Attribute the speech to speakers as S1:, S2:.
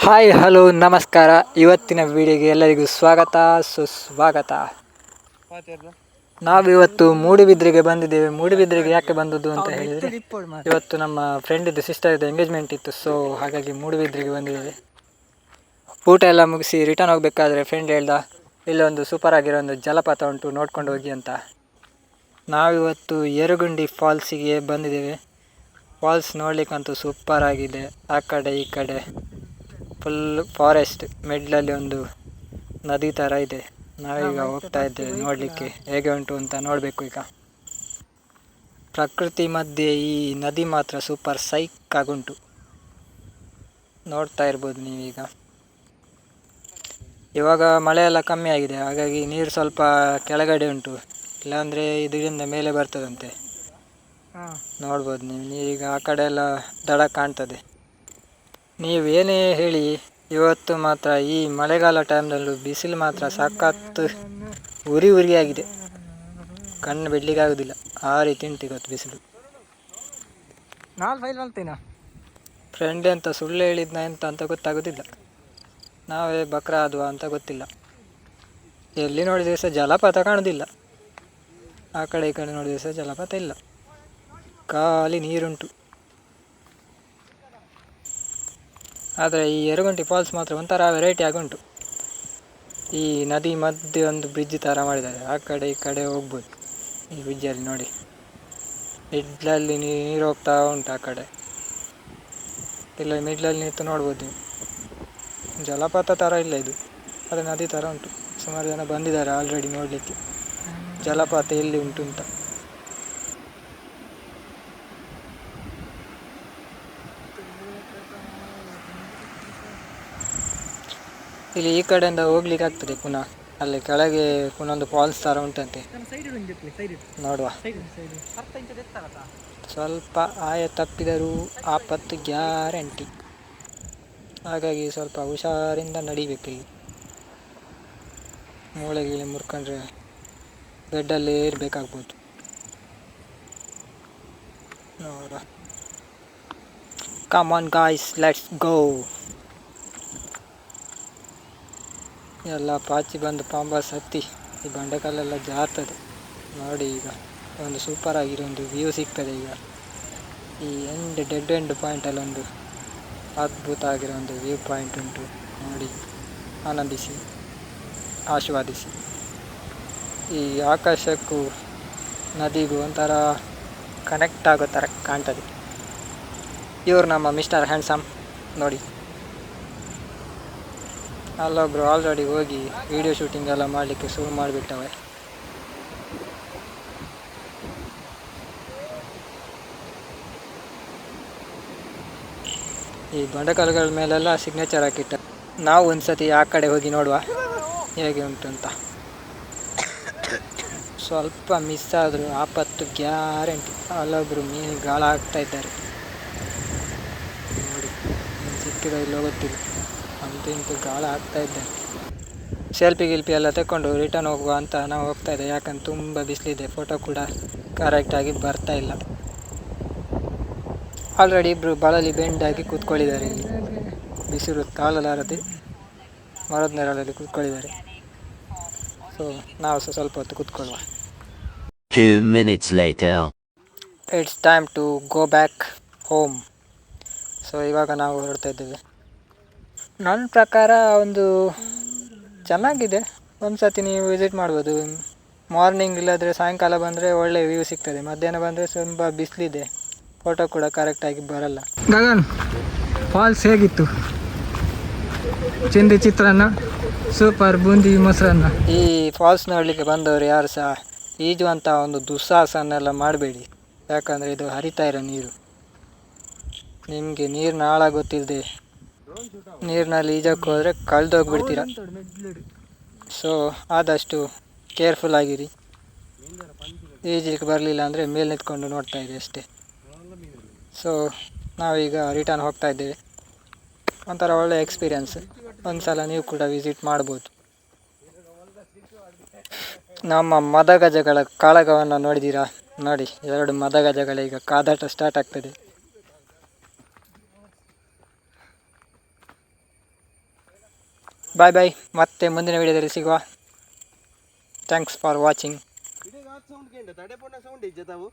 S1: Hi hello ನಮಸ್ಕಾರ. ಇವತ್ತಿನ ವಿಡಿಯೋಗೆ ಎಲ್ಲರಿಗೂ ಸ್ವಾಗತ ಸುಸ್ವಾಗತ. ನಾವಿವತ್ತು ಮೂಡುಬಿದ್ರೆಗೆ ಬಂದಿದ್ದೇವೆ. ಮೂಡುಬಿದ್ರೆಗೆ ಯಾಕೆ ಬಂದದ್ದು ಅಂತ ಹೇಳಿದರೆ, ಇವತ್ತು ನಮ್ಮ ಫ್ರೆಂಡಿದ್ದು ಸಿಸ್ಟರ್ದು ಎಂಗೇಜ್ಮೆಂಟ್ ಇತ್ತು. ಸೊ ಹಾಗಾಗಿ ಮೂಡುಬಿದ್ರೆಗೆ ಬಂದಿದ್ದೇವೆ. ಊಟ ಎಲ್ಲ ಮುಗಿಸಿ ರಿಟರ್ನ್ ಹೋಗಬೇಕಾದ್ರೆ ಫ್ರೆಂಡ್ ಹೇಳ್ದ, ಇಲ್ಲೊಂದು ಸೂಪರ್ ಆಗಿರೋ ಒಂದು ಜಲಪಾತ ಉಂಟು, ನೋಡ್ಕೊಂಡು ಹೋಗಿ ಅಂತ. ನಾವಿವತ್ತು ಯರಗುಂಡಿ ಫಾಲ್ಸಿಗೆ ಬಂದಿದ್ದೇವೆ. ಫಾಲ್ಸ್ ನೋಡ್ಲಿಕ್ಕಂತೂ ಸೂಪರ್ ಆಗಿದೆ. ಆ ಕಡೆ ಈ ಕಡೆ ಫುಲ್ ಫಾರೆಸ್ಟ್, ಮಿಡ್ಲಲ್ಲಿ ಒಂದು ನದಿ ಥರ ಇದೆ. ನಾವೀಗ ಹೋಗ್ತಾ ಇದ್ದೇವೆ ನೋಡಲಿಕ್ಕೆ ಹೇಗೆ ಉಂಟು ಅಂತ ನೋಡಬೇಕು. ಈಗ ಪ್ರಕೃತಿ ಮಧ್ಯೆ ಈ ನದಿ ಮಾತ್ರ ಸೂಪರ್ ಸೈಕ್ ಆಗುಂಟು, ನೋಡ್ತಾ ಇರ್ಬೋದು ನೀವೀಗ. ಇವಾಗ ಮಳೆ ಎಲ್ಲ ಕಮ್ಮಿ ಆಗಿದೆ, ಹಾಗಾಗಿ ನೀರು ಸ್ವಲ್ಪ ಕೆಳಗಡೆ ಉಂಟು, ಇಲ್ಲಾಂದರೆ ಇದರಿಂದ ಮೇಲೆ ಬರ್ತದಂತೆ. ನೋಡ್ಬೋದು ನೀವು ನೀರೀಗ ಆ ಕಡೆ ಎಲ್ಲ ದಡ ಕಾಣ್ತದೆ. ನೀವೇನೇ ಹೇಳಿ, ಇವತ್ತು ಮಾತ್ರ ಈ ಮಳೆಗಾಲ ಟೈಮ್ನಲ್ಲೂ ಬಿಸಿಲು ಮಾತ್ರ ಸಖತ್ತು ಉರಿಯಾಗಿದೆ. ಕಣ್ಣು ಬಿಡ್ಲಿಕ್ಕಾಗೋದಿಲ್ಲ, ಆ ರೀತಿ ಉಂಟು ಇವತ್ತು ಬಿಸಿಲು. ಫ್ರೆಂಡ್ ಅಂತ ಸುಳ್ಳು ಹೇಳಿದ್ನ ಅಂತ ಗೊತ್ತಾಗೋದಿಲ್ಲ, ನಾವೇ ಬಕ್ರ ಆದ್ವಾ ಅಂತ ಗೊತ್ತಿಲ್ಲ. ಎಲ್ಲಿ ನೋಡಿದ್ರೆ ಸಹ ಜಲಪಾತ ಕಾಣೋದಿಲ್ಲ, ಆ ಕಡೆ ಈ ಕಡೆ ನೋಡಿದ್ರೆ ಸಹ ಜಲಪಾತ ಇಲ್ಲ, ಖಾಲಿ ನೀರುಂಟು. ಆದರೆ ಈ ಯರಗುಂಟಿ ಫಾಲ್ಸ್ ಮಾತ್ರ ಒಂಥರ ವೆರೈಟಿ ಆಗುಂಟು. ಈ ನದಿ ಮಧ್ಯೆ ಒಂದು ಬ್ರಿಡ್ಜ್ ಥರ ಮಾಡಿದ್ದಾರೆ, ಆ ಕಡೆ ಈ ಕಡೆ ಹೋಗ್ಬೋದು. ಈ ಬ್ರಿಡ್ಜಲ್ಲಿ ನೋಡಿ, ಮಿಡ್ಲಲ್ಲಿ ನೀರು ಹೋಗ್ತಾ ಉಂಟು. ಆ ಕಡೆ ಇಲ್ಲ ಮಿಡ್ಲಲ್ಲಿ ನಿಂತು ನೋಡ್ಬೋದು ನೀವು. ಜಲಪಾತ ಥರ ಇಲ್ಲ ಇದು, ಅದು ನದಿ ಥರ ಉಂಟು. ಸುಮಾರು ಜನ ಬಂದಿದ್ದಾರೆ ಆಲ್ರೆಡಿ ನೋಡಲಿಕ್ಕೆ ಜಲಪಾತ ಎಲ್ಲಿ ಉಂಟು ಅಂತ. ಇಲ್ಲಿ ಈ ಕಡೆಯಿಂದ ಹೋಗ್ಲಿಕ್ಕೆ ಆಗ್ತದೆ ಪುನಃ, ಅಲ್ಲಿ ಕೆಳಗೆ ಪುನಃ ಒಂದು ಫಾಲ್ಸ್ ಥರ ಉಂಟಂತೆ, ನೋಡುವ. ಸ್ವಲ್ಪ ಆಯ ತಪ್ಪಿದರೂ ಆಪತ್ತು ಗ್ಯಾರಂಟಿ, ಹಾಗಾಗಿ ಸ್ವಲ್ಪ ಹುಷಾರಿಂದ ನಡಿಬೇಕು. ಇಲ್ಲಿ ಮೂಳೆ ಗೀಳೆ ಮುರ್ಕೊಂಡ್ರೆ ಬೆಡ್ಡಲ್ಲೇ ಇರಬೇಕಾಗ್ಬೋದು. ನೋಡುವ, come on guys, let's go. ಎಲ್ಲ ಪಾಚಿ ಬಂದು ಪಾಂಬಾಸ್ ಹತ್ತಿ ಈ ಬಂಡೆಕಲ್ಲೆಲ್ಲ ಜಾರ್ತದೆ ನೋಡಿ. ಈಗ ಒಂದು ಸೂಪರ್ ಆಗಿರೋ ಒಂದು ವ್ಯೂ ಸಿಗ್ತದೆ. ಈಗ ಈ ಡೆಡ್ ಎಂಡ್ ಪಾಯಿಂಟಲ್ಲಿ ಒಂದು ಅದ್ಭುತ ಆಗಿರೋ ಒಂದು ವ್ಯೂ ಪಾಯಿಂಟ್ ಉಂಟು ನೋಡಿ, ಆನಂದಿಸಿ ಆಸ್ವಾದಿಸಿ. ಈ ಆಕಾಶಕ್ಕೂ ನದಿಗೂ ಒಂಥರ ಕನೆಕ್ಟ್ ಆಗೋ ಥರ ಕಾಣ್ತದೆ. ಇವರು ನಮ್ಮ ಮಿಸ್ಟರ್ ಹ್ಯಾಂಡ್ಸಮ್ ನೋಡಿ, ಅಲ್ಲೊಬ್ರು ಆಲ್ರೆಡಿ ಹೋಗಿ ವಿಡಿಯೋ ಶೂಟಿಂಗ್ ಎಲ್ಲ ಮಾಡಲಿಕ್ಕೆ ಶುರು ಮಾಡಿಬಿಟ್ಟವೆ. ಈ ಬಂಡೆಕಲ್ಲುಗಳ ಮೇಲೆಲ್ಲ ಸಿಗ್ನೇಚರ್ ಹಾಕಿಟ್ಟ. ನಾವು ಒಂದ್ಸತಿ ಆ ಕಡೆ ಹೋಗಿ ನೋಡುವ ಹೇಗೆ ಉಂಟು ಅಂತ. ಸ್ವಲ್ಪ ಮಿಸ್ ಆದರೂ ಆಪತ್ತು ಗ್ಯಾರಂಟಿ. ಅಲ್ಲೊಬ್ರು ಮೀನಿಗೆ ಗಾಳ ಹಾಕ್ತಾ ಇದ್ದಾರೆ ನೋಡಿ, ಸಿಕ್ಕಿದ ಇಲ್ಲೋ ಗೊತ್ತಿಲ್ಲ, ಅಂತೂ ಗಾಳ ಹಾಕ್ತಾ ಇದ್ದಾರೆ. ಸೆಲ್ಫಿ ಗಿಲ್ಪಿ ಎಲ್ಲ ತಗೊಂಡು ರಿಟರ್ನ್ ಹೋಗುವ ಅಂತ ನಾವು ಹೋಗ್ತಾ ಇದ್ದೇವೆ, ಯಾಕಂದ್ರೆ ತುಂಬ ಬಿಸಿಲಿದೆ, ಫೋಟೋ ಕೂಡ ಕರೆಕ್ಟಾಗಿ ಬರ್ತಾ ಇಲ್ಲ. ಆಲ್ರೆಡಿ ಇಬ್ಬರು ಬಳಲಿ ಬೆಂಡಾಗಿ ಕೂತ್ಕೊಳ್ಳಿದ್ದಾರೆ. ಇಲ್ಲಿ ಬಿಸಿಲು ತಾಳಲಾರದೆ ಮರದ ನೆರಳಲ್ಲಿ ಕೂತ್ಕೊಳ್ಳಿದ್ದಾರೆ. ಸೊ ನಾವು ಸಹ ಸ್ವಲ್ಪ ಹೊತ್ತು ಕೂತ್ಕೊಳ್ಳುವ.
S2: 2 minutes later.
S1: It's time to go back home. So ಇವಾಗ ನಾವು ಹೊರಡ್ತಾ ಇದ್ದೇವೆ. ನನ್ನ ಪ್ರಕಾರ ಒಂದು ಚೆನ್ನಾಗಿದೆ, ಒಂದು ಸತಿ ನೀವು ವಿಸಿಟ್ ಮಾಡ್ಬೋದು. ಮಾರ್ನಿಂಗ್ ಇಲ್ಲಾದರೆ ಸಾಯಂಕಾಲ ಬಂದರೆ ಒಳ್ಳೆ ವ್ಯೂ ಸಿಗ್ತದೆ. ಮಧ್ಯಾಹ್ನ ಬಂದರೆ ತುಂಬ ಬಿಸಿಲಿದೆ, ಫೋಟೋ ಕೂಡ ಕರೆಕ್ಟಾಗಿ ಬರಲ್ಲ. ಗಗನ್, ಫಾಲ್ಸ್ ಹೇಗಿತ್ತು? ಚಿಂದಿ ಚಿತ್ರಾನ್ನ, ಸೂಪರ್ ಬೂಂದಿ ಮೊಸರನ್ನ. ಈ ಫಾಲ್ಸ್ ನೋಡಲಿಕ್ಕೆ ಬಂದವರು ಯಾರು ಸಹ ಈಜುವಂಥ ಒಂದು ದುಸ್ಸಾಹಸನ್ನೆಲ್ಲ ಮಾಡಬೇಡಿ, ಯಾಕಂದರೆ ಇದು ಹರಿತಾ ಇರೋ ನೀರು. ನಿಮಗೆ ನೀರಿನ ಆಳ ಗೊತ್ತಿಲ್ಲದೆ ನೀರಿನಲ್ಲಿ ಈಜಕ್ಕೆ ಹೋದರೆ ಕಳೆದೋಗ್ಬಿಡ್ತೀರ. ಸೊ ಆದಷ್ಟು ಕೇರ್ಫುಲ್ ಆಗಿರಿ. ಈಜಲಿಕ್ಕೆ ಬರಲಿಲ್ಲ ಅಂದರೆ ಮೇಲೆ ನಿಂತ್ಕೊಂಡು ನೋಡ್ತಾ ಇರಿ ಅಷ್ಟೇ. ಸೊ ನಾವೀಗ ರಿಟರ್ನ್ ಹೋಗ್ತಾ ಇದ್ದೇವೆ. ಒಂಥರ ಒಳ್ಳೆ ಎಕ್ಸ್ಪೀರಿಯನ್ಸ್, ಒಂದು ಸಲ ನೀವು ಕೂಡ ವಿಸಿಟ್ ಮಾಡ್ಬೋದು. ನಮ್ಮ ಮದಗಜಗಳ ಕಾಳಗವನ್ನು ನೋಡಿದ್ದೀರಾ? ನೋಡಿ, 2 ಮದಗಜಗಳ ಈಗ ಕಾದಾಟ ಸ್ಟಾರ್ಟ್ ಆಗ್ತದೆ. ಬಾಯ್ ಬಾಯ್, ಮತ್ತೆ ಮುಂದಿನ ವಿಡಿಯೋದಲ್ಲಿ ಸಿಗುವ. Thanks for watching.
S3: ಸೌಂಡ್ ಕೇಂದ್ರ ತಡೆ ಪೋಣ ಸೌಂಡ್ ಇಜ್ಜ ತಾವು